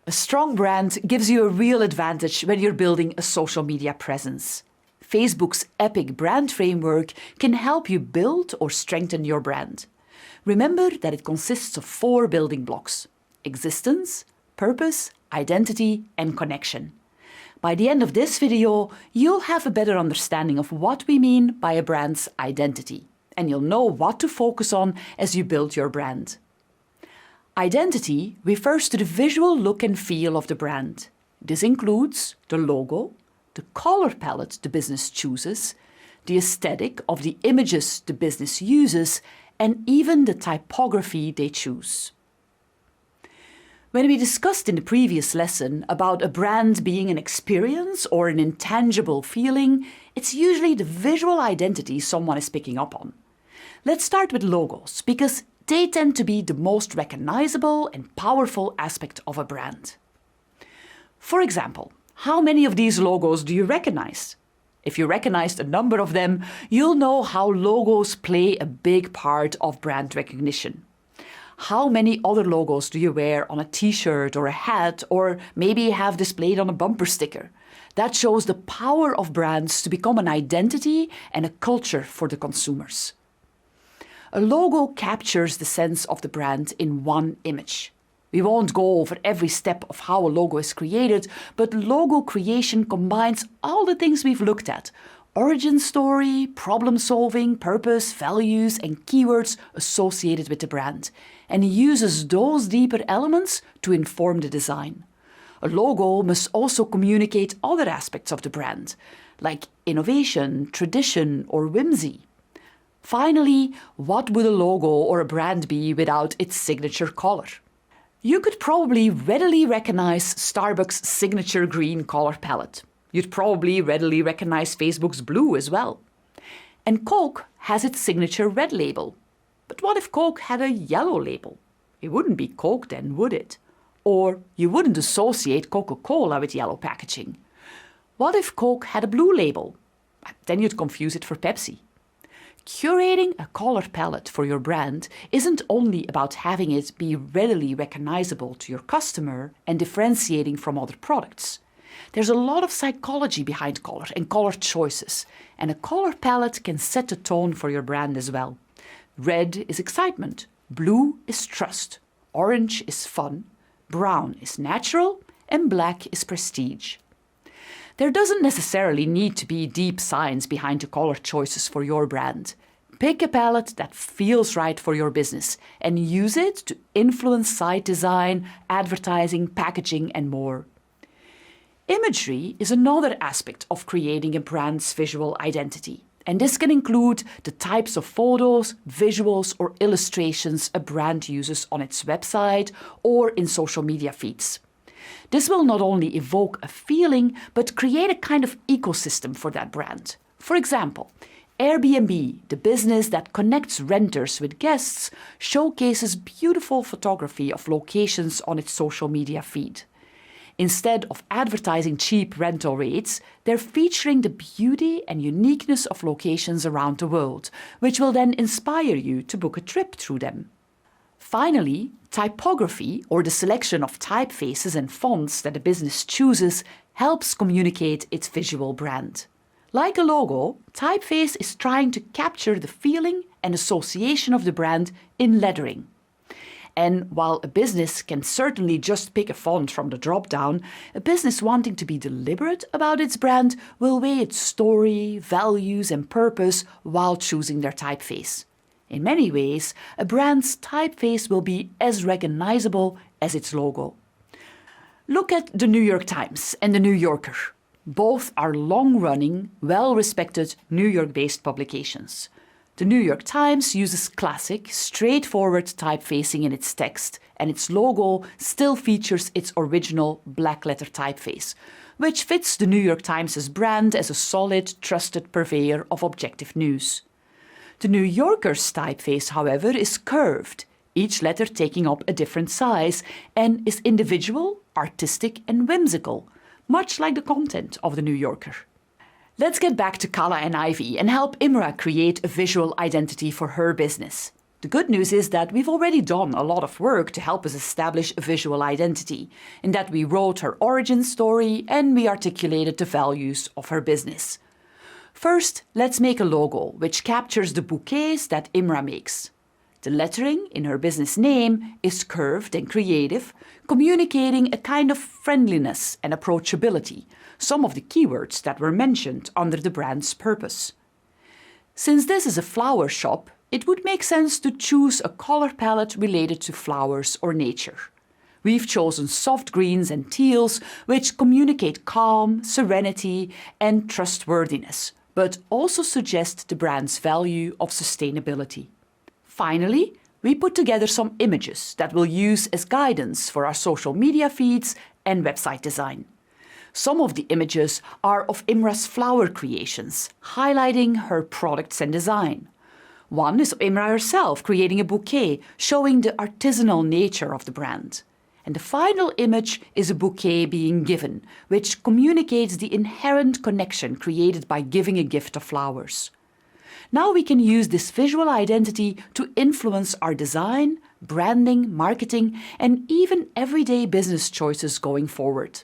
A strong brand gives you a real advantage when you're building a social media presence. Facebook's Epic Brand Framework can help you build or strengthen your brand. Remember that it consists of 4 building blocks: existence, purpose, identity, and connection. By the end of this video, you'll have a better understanding of what we mean by a brand's identity, and you'll know what to focus on as you build your brand. Identity refers to the visual look and feel of the brand. This includes the logo, the color palette the business chooses, the aesthetic of the images the business uses, and even the typography they choose. When we discussed in the previous lesson about a brand being an experience or an intangible feeling, it's usually the visual identity someone is picking up on. Let's start with logos, because they tend to be the most recognizable and powerful aspect of a brand. For example, how many of these logos do you recognize? If you recognized a number of them, you'll know how logos play a big part of brand recognition. How many other logos do you wear on a t-shirt or a hat, or maybe have displayed on a bumper sticker? That shows the power of brands to become an identity and a culture for the consumers. A logo captures the sense of the brand in one image. We won't go over every step of how a logo is created, but logo creation combines all the things we've looked at: origin story, problem solving, purpose, values, and keywords associated with the brand, and uses those deeper elements to inform the design. A logo must also communicate other aspects of the brand, like innovation, tradition, or whimsy. Finally, what would a logo or a brand be without its signature color? You could probably readily recognize Starbucks' signature green color palette. You'd probably readily recognize Facebook's blue as well. And Coke has its signature red label. But what if Coke had a yellow label? It wouldn't be Coke then, would it? Or you wouldn't associate Coca-Cola with yellow packaging. What if Coke had a blue label? Then you'd confuse it for Pepsi. Curating a color palette for your brand isn't only about having it be readily recognizable to your customer and differentiating from other products. There's a lot of psychology behind color and color choices, and a color palette can set the tone for your brand as well. Red is excitement, blue is trust, orange is fun, brown is natural, and black is prestige. There doesn't necessarily need to be deep science behind the color choices for your brand. Pick a palette that feels right for your business and use it to influence site design, advertising, packaging, and more. Imagery is another aspect of creating a brand's visual identity, and this can include the types of photos, visuals, or illustrations a brand uses on its website or in social media feeds. This will not only evoke a feeling, but create a kind of ecosystem for that brand. For example, Airbnb, the business that connects renters with guests, showcases beautiful photography of locations on its social media feed. Instead of advertising cheap rental rates, they're featuring the beauty and uniqueness of locations around the world, which will then inspire you to book a trip through them. Finally, typography, or the selection of typefaces and fonts that a business chooses, helps communicate its visual brand. Like a logo, typeface is trying to capture the feeling and association of the brand in lettering. And while a business can certainly just pick a font from the drop-down, a business wanting to be deliberate about its brand will weigh its story, values, and purpose while choosing their typeface. In many ways, a brand's typeface will be as recognizable as its logo. Look at the New York Times and the New Yorker. Both are long-running, well-respected New York-based publications. The New York Times uses classic, straightforward typeface in its text, and its logo still features its original black-letter typeface, which fits the New York Times' brand as a solid, trusted purveyor of objective news. The New Yorker's typeface, however, is curved, each letter taking up a different size, and is individual, artistic, and whimsical, much like the content of the New Yorker. Let's get back to Kala and Ivy and help Imra create a visual identity for her business. The good news is that we've already done a lot of work to help us establish a visual identity, in that we wrote her origin story and we articulated the values of her business. First, let's make a logo which captures the bouquets that Imra makes. The lettering in her business name is curved and creative, communicating a kind of friendliness and approachability, some of the keywords that were mentioned under the brand's purpose. Since this is a flower shop, it would make sense to choose a color palette related to flowers or nature. We've chosen soft greens and teals, which communicate calm, serenity, and trustworthiness, but also suggest the brand's value of sustainability. Finally, we put together some images that we'll use as guidance for our social media feeds and website design. Some of the images are of Imra's flower creations, highlighting her products and design. One is of Imra herself creating a bouquet, showing the artisanal nature of the brand. And the final image is a bouquet being given, which communicates the inherent connection created by giving a gift of flowers. Now we can use this visual identity to influence our design, branding, marketing, and even everyday business choices going forward.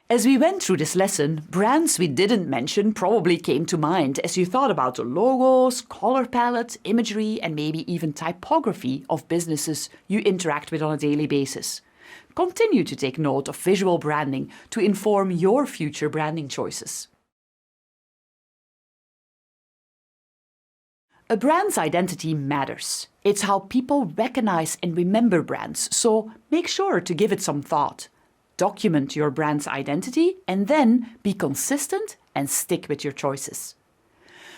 As we went through this lesson, brands we didn't mention probably came to mind as you thought about the logos, color palette, imagery, and maybe even typography of businesses you interact with on a daily basis. Continue to take note of visual branding to inform your future branding choices. A brand's identity matters. It's how people recognize and remember brands, so make sure to give it some thought. Document your brand's identity and then be consistent and stick with your choices.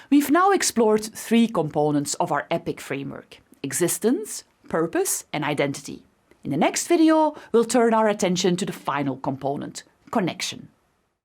We've now explored 3 components of our EPIC framework: existence, purpose, and identity. In the next video, we'll turn our attention to the final component: connection.